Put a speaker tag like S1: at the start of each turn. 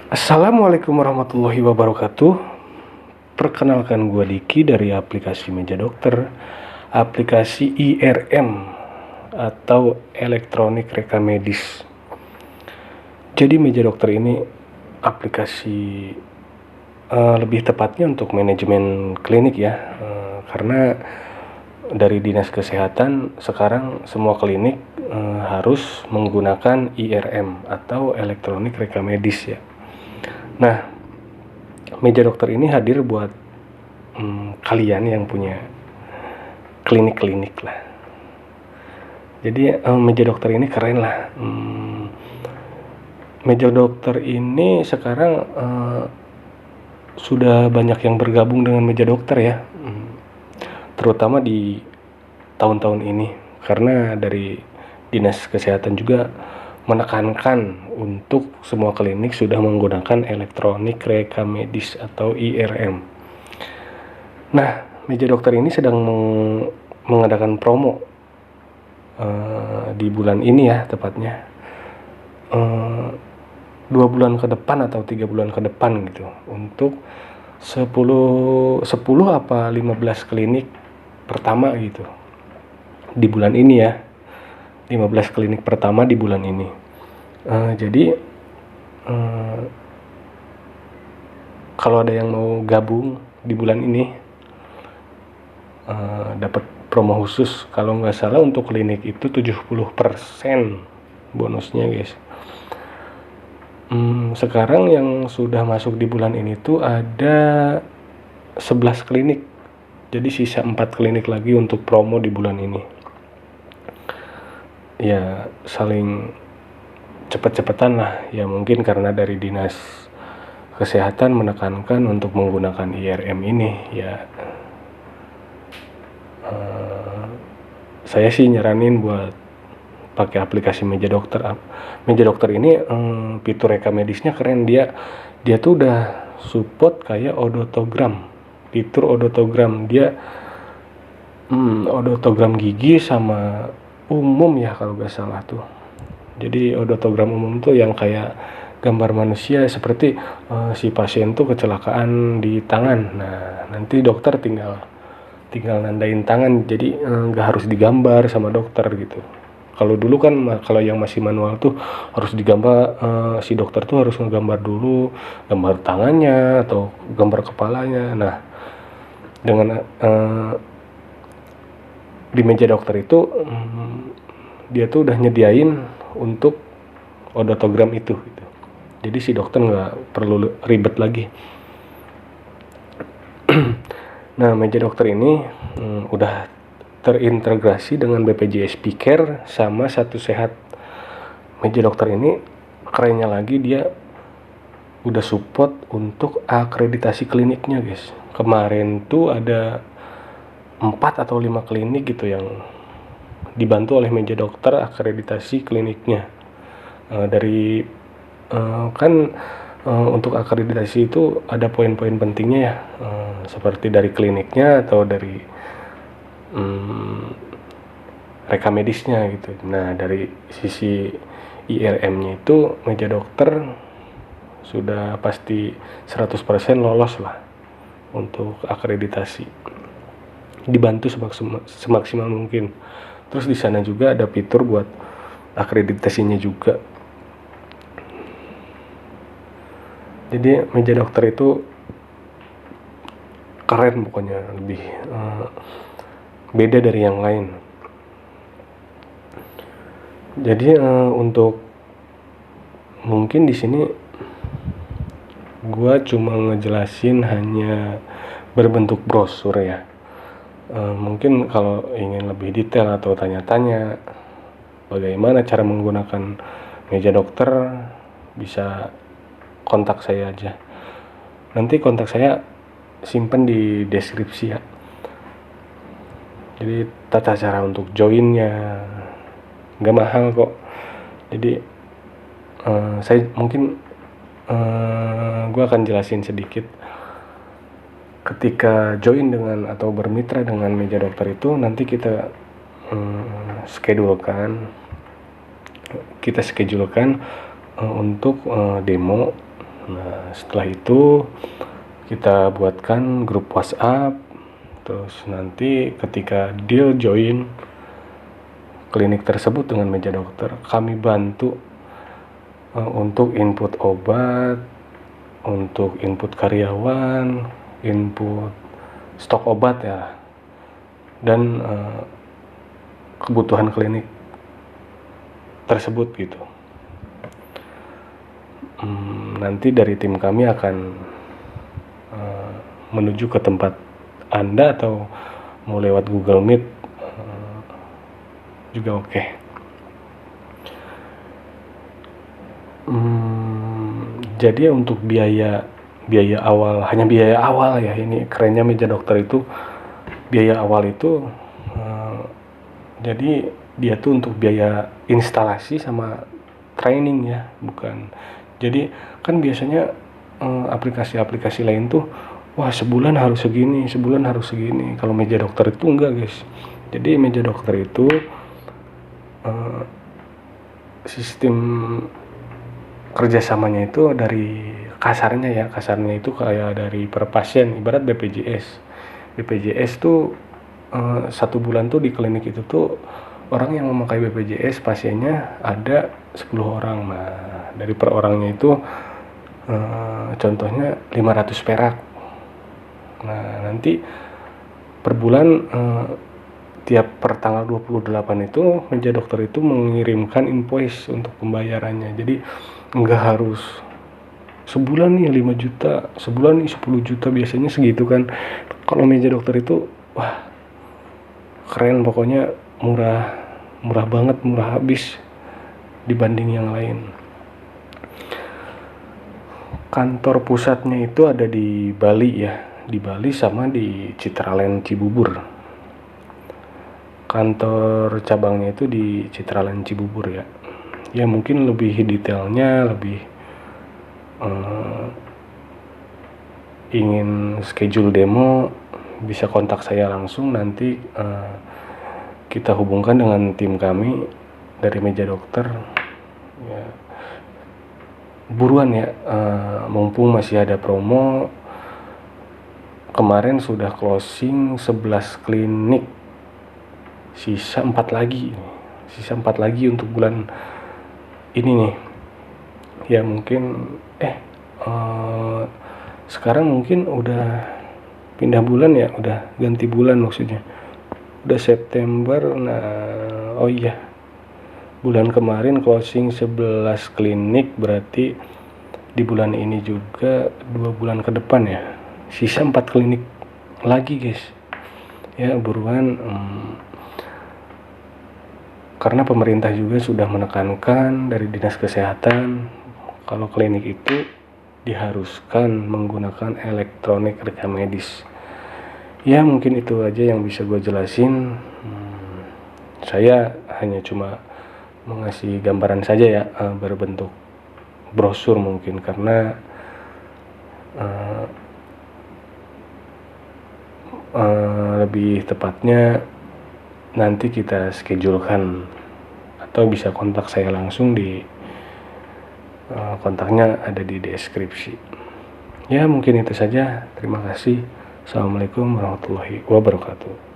S1: Assalamualaikum warahmatullahi wabarakatuh. Perkenalkan gue Diki dari aplikasi Meja Dokter, aplikasi IRM atau elektronik rekam medis. Jadi Meja Dokter ini aplikasi lebih tepatnya untuk manajemen klinik ya, karena dari Dinas Kesehatan sekarang semua klinik harus menggunakan IRM atau elektronik rekam medis ya. Nah, Meja Dokter ini hadir buat kalian yang punya klinik-klinik lah. Jadi Meja Dokter ini keren lah. Meja Dokter ini sekarang sudah banyak yang bergabung dengan Meja Dokter ya, terutama di tahun-tahun ini, karena dari Dinas Kesehatan juga menekankan untuk semua klinik sudah menggunakan elektronik rekam medis atau IRM. Nah, Meja Dokter ini sedang mengadakan promo di bulan ini ya, tepatnya 2 bulan ke depan atau 3 bulan ke depan gitu, untuk 10 apa 15 klinik pertama gitu di bulan ini ya. 15 klinik pertama di bulan ini. Jadi kalau ada yang mau gabung di bulan ini dapat promo khusus. Kalau nggak salah untuk klinik itu 70% bonusnya guys. Sekarang yang sudah masuk di bulan ini tuh ada 11 klinik. Jadi sisa 4 klinik lagi untuk promo di bulan ini. Ya saling cepet-cepetan lah ya, mungkin karena dari Dinas Kesehatan menekankan untuk menggunakan IRM ini ya. Saya sih nyaranin buat pakai aplikasi Meja Dokter. Meja Dokter ini fitur rekam medisnya keren. Dia tuh udah support kayak odotogram, fitur odotogram. Dia odotogram gigi sama umum ya kalau nggak salah tuh. Jadi odotogram umum tuh yang kayak gambar manusia, seperti si pasien tuh kecelakaan di tangan. Nah, nanti dokter tinggal nandain tangan, jadi nggak harus digambar sama dokter gitu. Kalau dulu kan kalau yang masih manual tuh harus digambar, si dokter tuh harus ngegambar dulu gambar tangannya atau gambar kepalanya. Nah, dengan di Meja Dokter itu dia tuh udah nyediain untuk odotogram itu gitu. Jadi si dokter nggak perlu ribet lagi. Nah, Meja Dokter ini udah terintegrasi dengan BPJS Care sama Satu Sehat. Meja Dokter ini kerennya lagi, dia udah support untuk akreditasi kliniknya guys. Kemarin tuh ada 4 atau 5 klinik gitu yang dibantu oleh Meja Dokter akreditasi kliniknya. Untuk akreditasi itu ada poin-poin pentingnya ya, seperti dari kliniknya atau dari rekam medisnya gitu. Nah, dari sisi IRM-nya itu Meja Dokter sudah pasti 100% lolos lah untuk akreditasi, dibantu semaksimal mungkin. Terus di sana juga ada fitur buat akreditasinya juga. Jadi Meja Dokter itu keren pokoknya, lebih beda dari yang lain. Jadi untuk mungkin di sini gua cuma ngejelasin hanya berbentuk brosur ya. Mungkin kalau ingin lebih detail atau tanya-tanya bagaimana cara menggunakan Meja Dokter, bisa kontak saya aja. Nanti kontak saya simpen di deskripsi ya. Jadi tata cara untuk joinnya nggak mahal kok. Jadi saya mungkin gue akan jelasin sedikit. Ketika join dengan atau bermitra dengan Meja Dokter itu, nanti kita schedulekan untuk demo Nah, setelah itu kita buatkan grup WhatsApp, terus nanti ketika dia join klinik tersebut dengan meja dokter, kami bantu untuk input obat, untuk input karyawan, input stok obat ya, dan kebutuhan klinik tersebut gitu. Nanti dari tim kami akan menuju ke tempat Anda atau mau lewat Google Meet juga oke. Jadi untuk biaya awal, hanya biaya awal ya, ini kerennya meja dokter itu biaya awal itu jadi dia tuh untuk biaya instalasi sama training ya, bukan. Jadi kan biasanya aplikasi-aplikasi lain tuh wah sebulan harus segini. Kalau meja dokter itu enggak guys. Jadi meja dokter itu sistem kerjasamanya itu dari kasarnya itu kayak dari per pasien, ibarat BPJS tuh 1 bulan tuh di klinik itu tuh orang yang memakai BPJS pasiennya ada 10 orang. Nah dari per orangnya itu contohnya 500 perak. Nah nanti per bulan tiap per tanggal 28 itu meja dokter itu mengirimkan invoice untuk pembayarannya. Jadi nggak harus sebulan nih 5 juta, sebulan nih 10 juta, biasanya segitu kan. Kalau meja dokter itu wah keren, pokoknya murah banget, murah habis dibanding yang lain. Kantor pusatnya itu ada di Bali ya, di Bali sama di Citraland Cibubur. Kantor cabangnya itu di Citraland Cibubur ya. Ya mungkin lebih detailnya, lebih ingin schedule demo bisa kontak saya langsung, nanti kita hubungkan dengan tim kami dari meja dokter ya. Buruan ya, mumpung masih ada promo. Kemarin sudah closing 11 klinik, sisa 4 lagi untuk bulan ini nih ya. Mungkin sekarang mungkin udah pindah bulan ya, udah ganti bulan maksudnya, udah September. Nah oh iya, bulan kemarin closing 11 klinik, berarti di bulan ini juga 2 bulan ke depan ya, sisa 4 klinik lagi guys ya. Buruan, karena pemerintah juga sudah menekankan dari dinas kesehatan kalau klinik itu diharuskan menggunakan elektronik rekam medis. Ya mungkin itu aja yang bisa gue jelasin. Saya hanya cuma mengasih gambaran saja ya, berbentuk brosur mungkin, karena lebih tepatnya nanti kita schedulekan atau bisa kontak saya langsung di kontaknya ada di deskripsi. Ya mungkin itu saja. Terima kasih. Assalamualaikum warahmatullahi wabarakatuh.